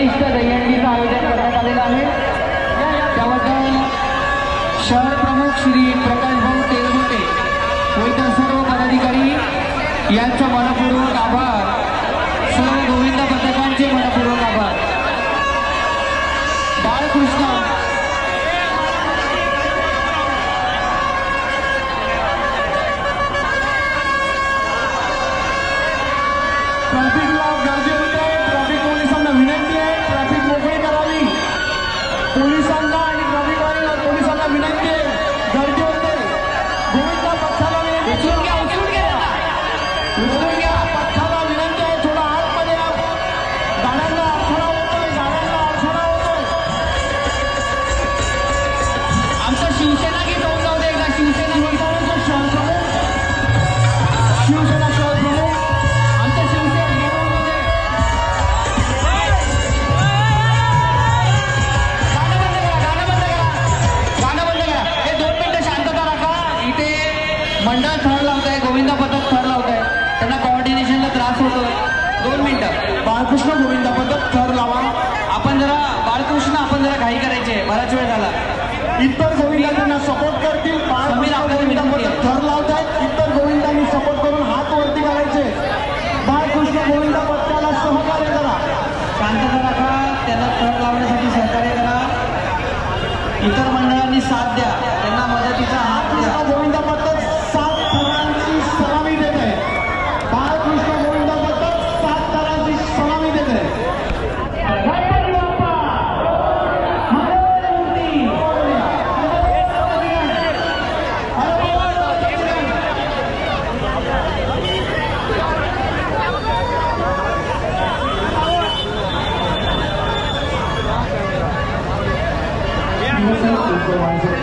बलिष्ठ दहीहंडीचं आयोजन करण्यात आलेलं आहे। त्याबद्दल शहर प्रमुख श्री प्रकाश भाऊ तेलगुटे व इतर सर्व पदाधिकारी यांचा मनपूर्वक आभार। सर्व गोविंद पथकांचे मनपूर्वक आभार। बाळकृष्ण ट्रॅफिकला गर्दी होते। ट्रॅफिक पोलिसांना विनंती आहे, ट्रॅफिक मोकळी करावी। पोलिसांना आणि पोलिसांना विनंती आहे, गर्दी होते। गोविंदा पथकाला उचलून घ्या पथकाला विनंती आहे, थोडा आतमध्ये या। गाड्यांना अडथळा होतोय। आमचं शिवसेना की जाऊन जाऊ दे एकदा। शिवसेना शहर प्रमुख शिवसेना शहर प्रमुख आमचं शिवसेना मंडळ थर लावत आहे, गोविंदा पथक थर लावत आहे, त्यांना कोऑर्डिनेशनला त्रास होतोय। 2 मिनिटं बाळकृष्ण गोविंदा पथक थर लावा। आपण जरा घाई करायचे, बराच वेळ झाला। इतर गोविंदा त्यांना सपोर्ट करतील। बाळकृष्ण गोविंदा पथक थर लावत आहेत, इतर गोविंदांनी सपोर्ट करून हात वरती करायचे। बाळकृष्ण गोविंदा पथकाला सहकार्य करा, शांतता राखा, त्यांना थर लावण्यासाठी सहकार्य करा। इतर मंडळांनी साथ द्या, त्यांना मदतीचा हात द्या। गोविंदा पथक 7 थरांची सलामी देत आहे। बाळकृष्ण गोविंदा पथक 7 थरांची सलामी देत आहे। Thank you.